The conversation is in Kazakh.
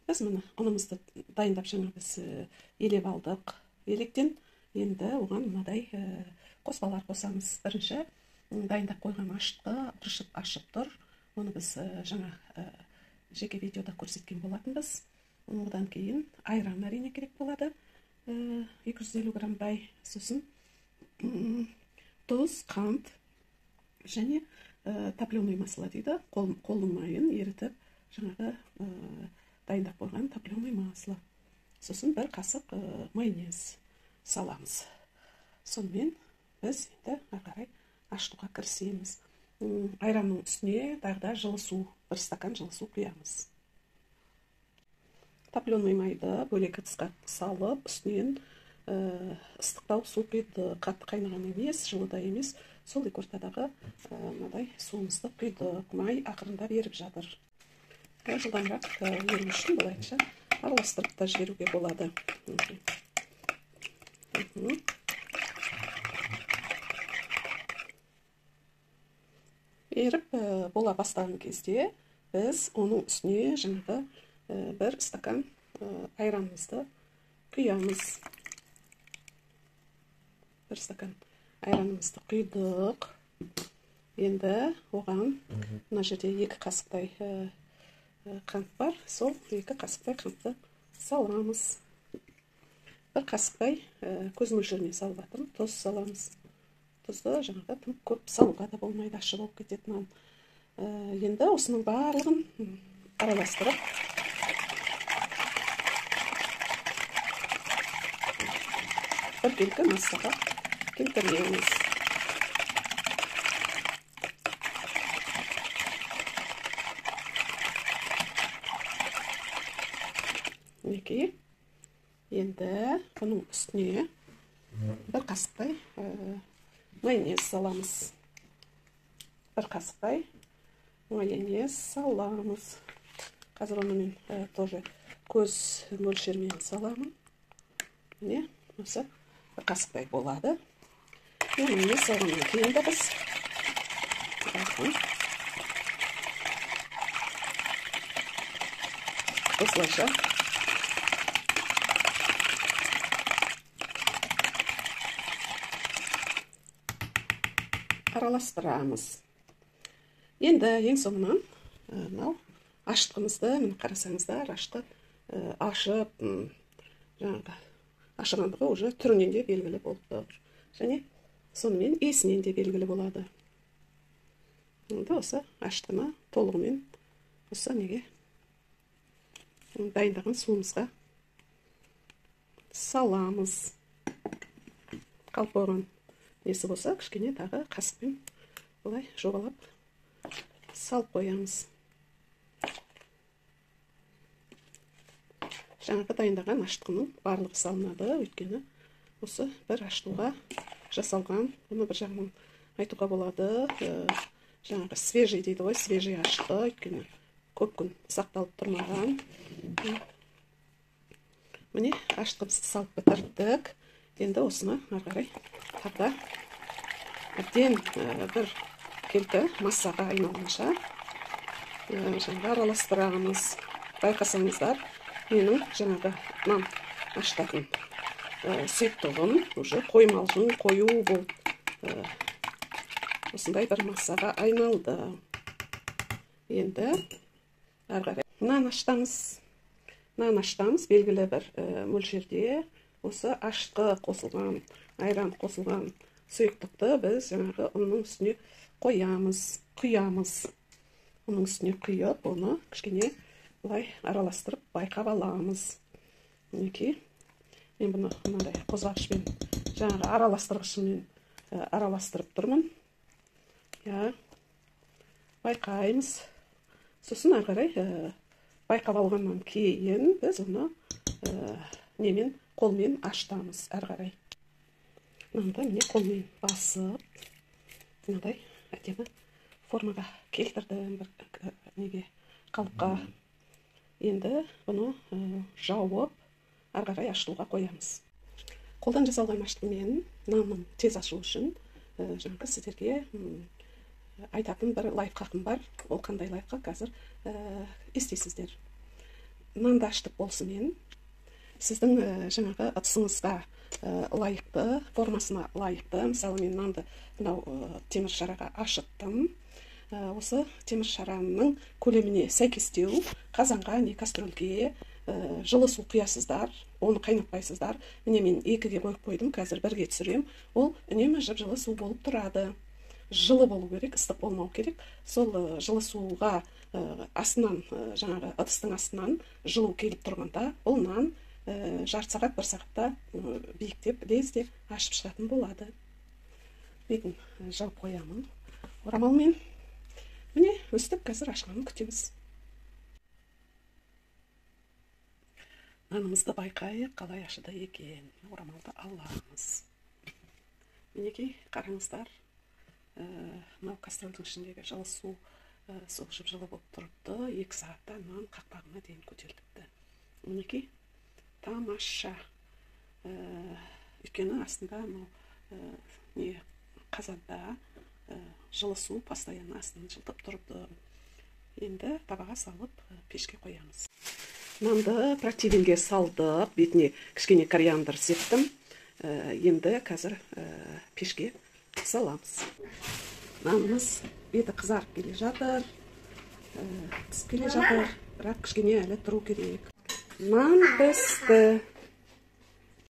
біз міне ұнымызды дайындап жаңа біз елеп алдық електен. Енді оған мынадай қоспалар қосамыз. Бірінші дайындап қойған ашытқы тұршып ашып тұр. Оны біз жаңа жеке видеода көрсеткен болатынбыз. Одан кейін айран әрине керек болады. 250 граммдай, сосын тұз, қант және топленый масло дейді. Қолдың майын ерітіп, жаңағы дайындап қойған топленый масло. Сосын бір қасық майонез саламыз. Сонымен біз енді ары ашытуға кірісеміз. Айранның үстіне тағы жылы су, бір стакан жылы су құямыз. Топленый майды бөлек ыдысқа салып, үстінен ыстықтау су құйды. Қатты қайнаған емес, жылы да емес. Сол екі ортадағы мынадай суымызды құйдық. Май ақырында беріп жатыр. Жылдамырақ еру үшін былайша араластырып та жіберуге болады. Еріп бола бастаған кезде біз оның үстіне жаңағы бір стакан айранымызды құямыз. Бір стакан айранымызды құйдық. Енді оған мына жерде 2 қасықтай қант бар. Сол 2 қасықтай қантты саламыз. 1 қасықтай көз мөлшеріне салып жатырмын. Тұз саламыз. Тұзды жаңағы тым көп салуға да болмайды, ащы болып кететінен. Енді осының барлығын араластырып біркелкі массаға келтіреміз. Мінекей, енді бұның үстіне 1 қасықтай майонез саламыз. 1 қасықтай майонез саламыз. Қазір оны мен тоже көз мөлшермен саламын. Міне, осы 1 қасықтай болады. Майонез салғаннан кейін де біз осылайша араластырамыз. Енді ең соңынан ашытқымызды, міне қарасаңыздар, ашытқы ашып, жаңағы ашығандығы уже түрінен де белгілі болып тұр. Және сонымен иісінен де белгілі болады. Енді осы ашытқыны толығымен осы неге дайындаған суымызға саламыз. Қалып қойған несі болса, кішкене тағы қасықпен бұлай жоғалап салып қоямыз. Жаңағы дайындаған ашытқының барлығы салынады, өйткені осы бір ашытуға жасалған. Бұны бір жағынан айтуға болады, жаңағы свежий дейді ғой, свежий ашытқы, өйткені көп күн сақталып тұрмаған. Міне ашытқымызды салып бітірдік. Енді осыны ары қарай әбден бір келкі массаға айналғанша жаңағы араластырамыз. Байқасаңыздар, менің жаңағы нан ашытатын сұйықтығым уже қоймалжың қою болып осындай бір массаға айналды. Енді ары қарай нан ашытамыз белгілі бір мөлшерде. Осы ашытқы қосылған, айран қосылған сұйықтықты біз жаңағы ұнның үстіне құямыз. Оның үстіне құйып, оны кішкене бұлай араластырып байқап аламыз. Мінекей, мен бұны мынандай қозғағышпен, жаңағы араластырғышымен араластырып тұрмын. Байқаймыз. Сосын ары қарай байқап алғаннан кейін біз оны немен қолмен ашытамыз ары қарай. Мынандай міне қолмен басып, мынандай әдемі формаға келтірдім бір неге қалыпқа. Енді бұны жауып ары қарай ашытуға қоямыз. Қолдан жасалған ашытқымен нанның тез ашу үшін жаңағы сіздерге айтатын бір лайфхакым бар. Ол қандай лайфхак қазір естисіздер. нанды аштық болсымен сіздің жаңағы ыдысыңызға лайықты, формасына лайықты. Мысалы, мен нанды мынау темір шараға ашыттым. Осы темір шараның көлеміне сәйкестеу қазанға не кастрөлге жылы су құясыздар, оны қайнатпайсыздар. Міне мен 2-ге қойып қойдым, қазір 1-ге түсірем. Ол үнемі жып-жылы су болып тұрады. Жылы болу керек, ыстық болмау керек. Сол жылы суға астынан, жаңағы ыдыстың астынан жылу келіп тұрғанда, ол нан жарты сағат, 1 сағатта биіктеп, лезде ашып шығатын болады. Бетін жауып қоямын орамалмен. Міне, өстіп қазір ашқанын күтеміз. Нанымызды байқайық, қалай ашыды екен. Орамалды аламыз. Мінекей, қараңыздар. Мынау кастрөлдің ішіндегі жылы су соғып жылы болып тұрыпты. 2 сағатта нан қақпағына дейін көтеріліпті. Мінекей, тамаша. Өйткені астында қазанда жылы су постоянно астынан жылтып тұрды. Енді табаға салып пешке қоямыз. Нанды противенге салдық, бетіне кішкене кориандр септім. Енді қазір пешке саламыз. Нанымыз беті қызарып келе жатыр. Пісіп келе жатыр, бірақ кішкене әлі тұру керек. Нан пісті.